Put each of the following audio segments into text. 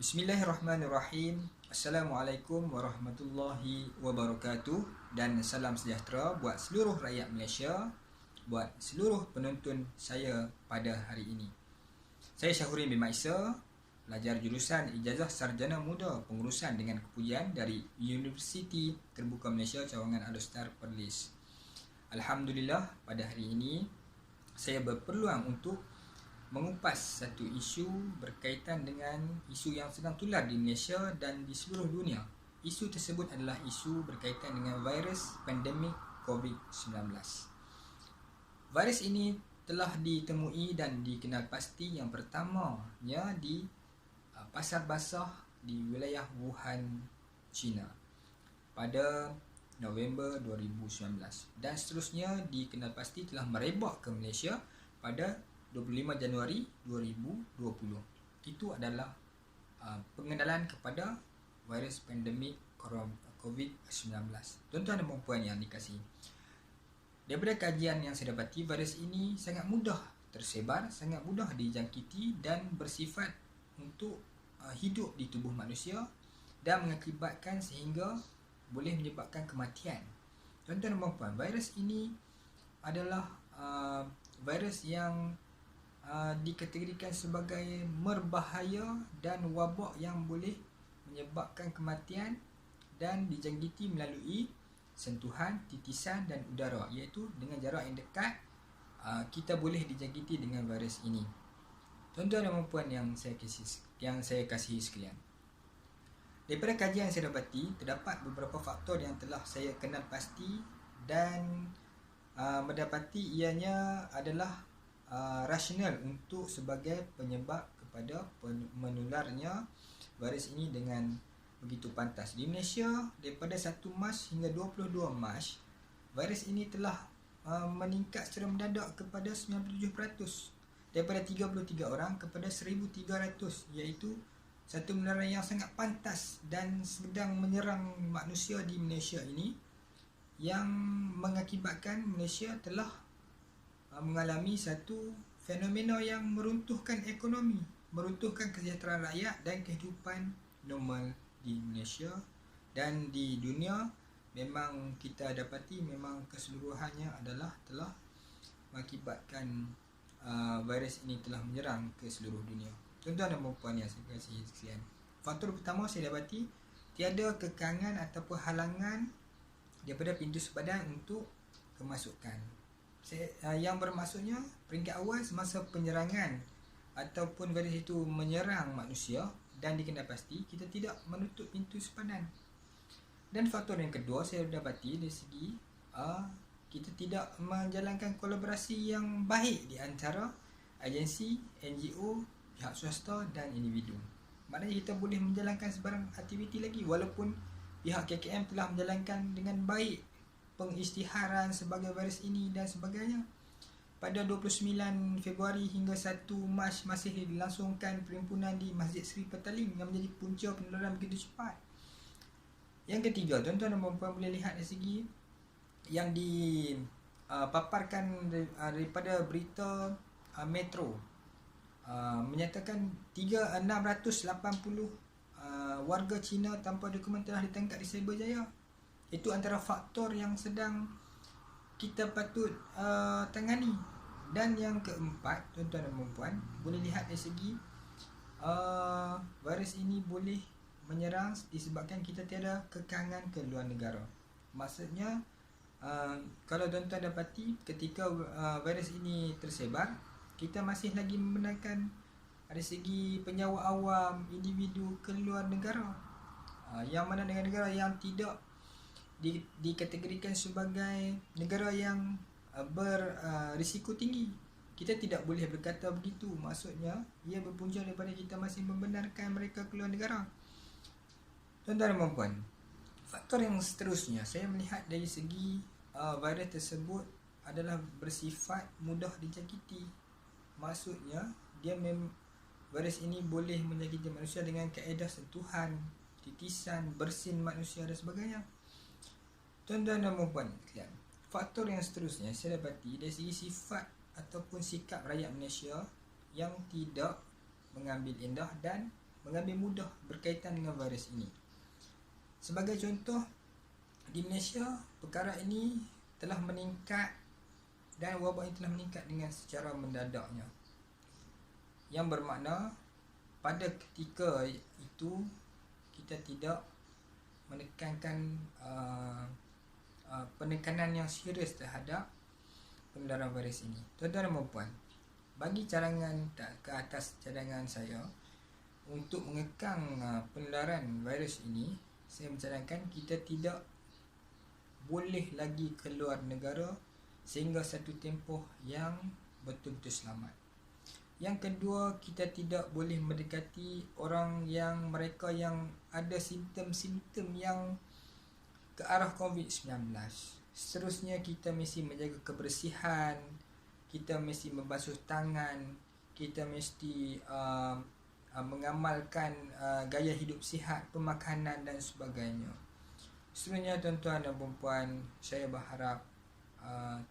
Bismillahirrahmanirrahim. Assalamualaikum warahmatullahi wabarakatuh. Dan salam sejahtera buat seluruh rakyat Malaysia, buat seluruh penonton saya pada hari ini. Saya Syahurin bin Maisa, pelajar jurusan Ijazah Sarjana Muda Pengurusan dengan Kepujian dari Universiti Terbuka Malaysia Cawangan Alor Perlis. Alhamdulillah, pada hari ini saya berpeluang untuk mengupas satu isu berkaitan dengan isu yang sedang tular di Malaysia dan di seluruh dunia. Isu tersebut adalah isu berkaitan dengan virus pandemik COVID-19. Virus ini telah ditemui dan dikenal pasti yang pertamanya di pasar basah di wilayah Wuhan, China pada November 2019 dan seterusnya dikenal pasti telah merebak ke Malaysia pada 25 Januari 2020. Itu adalah pengenalan kepada virus pandemik COVID-19. Tuan-tuan dan puan yang dikasihi, daripada kajian yang saya dapati, virus ini sangat mudah tersebar, sangat mudah dijangkiti dan bersifat untuk hidup di tubuh manusia dan mengakibatkan sehingga boleh menyebabkan kematian. Tuan-tuan dan puan, virus ini adalah virus yang dikategorikan sebagai merbahaya dan wabak yang boleh menyebabkan kematian dan dijangkiti melalui sentuhan, titisan dan udara, iaitu dengan jarak yang dekat kita boleh dijangkiti dengan virus ini. Tuan-tuan dan puan yang saya kasihi sekalian, daripada kajian yang saya dapati, terdapat beberapa faktor yang telah saya kenal pasti dan mendapati ianya adalah rasional untuk sebagai penyebab kepada menularnya virus ini dengan begitu pantas. Di Malaysia, daripada 1 Mac hingga 22 Mac, virus ini telah meningkat secara mendadak kepada 97%, daripada 33 orang kepada 1,300, iaitu satu penularan yang sangat pantas dan sedang menyerang manusia di Malaysia ini, yang mengakibatkan Malaysia telah mengalami satu fenomena yang meruntuhkan ekonomi, meruntuhkan kesejahteraan rakyat dan kehidupan normal di Malaysia dan di dunia. Memang kita dapati memang keseluruhannya adalah telah mengakibatkan virus ini telah menyerang ke seluruh dunia. Tuan-tuan dan puan yang saya kasihi sekalian, faktor pertama saya dapati tiada kekangan ataupun halangan daripada pintu sepadan untuk kemasukan. Yang bermaksudnya, peringkat awal semasa penyerangan ataupun virus itu menyerang manusia dan dikenal pasti, kita tidak menutup pintu sepadan. Dan faktor yang kedua saya dapati dari segi kita tidak menjalankan kolaborasi yang baik di antara agensi, NGO, pihak swasta dan individu. Maknanya kita boleh menjalankan sebarang aktiviti lagi walaupun pihak KKM telah menjalankan dengan baik pengisytiharan sebagai virus ini dan sebagainya. Pada 29 Februari hingga 1 Mac masih dilangsungkan perhimpunan di Masjid Seri Petaling yang menjadi punca penularan begitu cepat. Yang ketiga, tuan-tuan dan puan boleh lihat dari segi yang dipaparkan daripada berita Metro, menyatakan 680 warga Cina tanpa dokumen telah ditangkap di Cyberjaya. Itu antara faktor yang sedang kita patut tangani. Dan yang keempat, tuan-tuan dan puan boleh lihat dari segi virus ini boleh menyerang disebabkan kita tiada kekangan ke luar negara. Maksudnya kalau tuan-tuan dapati ketika virus ini tersebar, kita masih lagi membenarkan dari segi penyawa awam, individu ke luar negara, yang mana dengan negara yang tidak dikategorikan sebagai negara yang berisiko tinggi. Kita tidak boleh berkata begitu. Maksudnya ia berpunca daripada kita masih membenarkan mereka keluar negara. Tuan-tuan dan puan, faktor yang seterusnya saya melihat dari segi virus tersebut adalah bersifat mudah dijangkiti. Maksudnya virus ini boleh menjangkiti manusia dengan kaedah sentuhan, titisan, bersin manusia dan sebagainya. Tuan-tuan dan puan sekalian, faktor yang seterusnya saya dapati dari segi sifat ataupun sikap rakyat Malaysia yang tidak mengambil indah dan mengambil mudah berkaitan dengan virus ini. Sebagai contoh, di Malaysia perkara ini telah meningkat dan wabak ini telah meningkat dengan secara mendadaknya, yang bermakna pada ketika itu kita tidak menekankan penekanan yang serius terhadap penularan virus ini. Tuan-tuan dan puan, bagi cadangan ke atas cadangan saya untuk mengekang penularan virus ini, saya mencadangkan kita tidak boleh lagi keluar negara sehingga satu tempoh yang betul-betul selamat. Yang kedua, kita tidak boleh mendekati orang yang mereka yang ada simptom-simptom yang ke arah COVID-19. Seterusnya, kita mesti menjaga kebersihan, kita mesti membasuh tangan, kita mesti mengamalkan gaya hidup sihat, pemakanan dan sebagainya. Seterusnya, tuan-tuan dan puan, saya berharap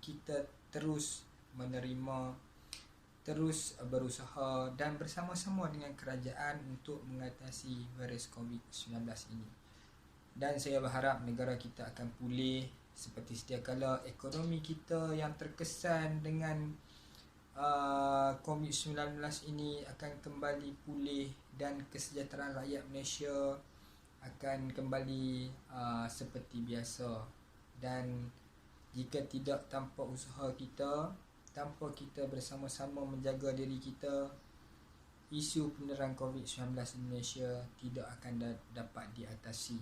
kita terus menerima, terus berusaha dan bersama-sama dengan kerajaan untuk mengatasi virus COVID-19 ini. Dan saya berharap negara kita akan pulih seperti sedia kala. Ekonomi kita yang terkesan dengan COVID-19 ini akan kembali pulih dan kesejahteraan rakyat Malaysia akan kembali seperti biasa. Dan jika tidak, tanpa usaha kita, tanpa kita bersama-sama menjaga diri kita, isu penularan COVID-19 di Malaysia tidak akan dapat diatasi.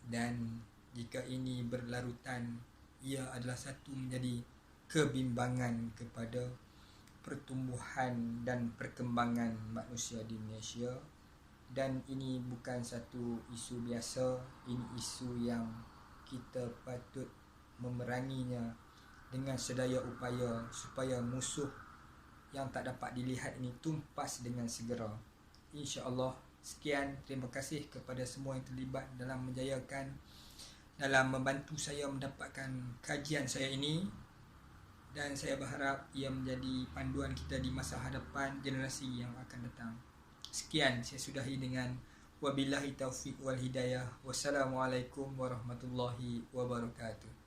Dan jika ini berlarutan, ia adalah satu menjadi kebimbangan kepada pertumbuhan dan perkembangan manusia di Malaysia. Dan ini bukan satu isu biasa, ini isu yang kita patut memeranginya dengan sedaya upaya supaya musuh yang tak dapat dilihat ini tumpas dengan segera. InsyaAllah. Sekian, terima kasih kepada semua yang terlibat dalam membantu saya mendapatkan kajian saya ini, dan saya berharap ia menjadi panduan kita di masa hadapan generasi yang akan datang. Sekian, saya sudahi dengan wabillahi taufiq wal hidayah. Wassalamualaikum warahmatullahi wabarakatuh.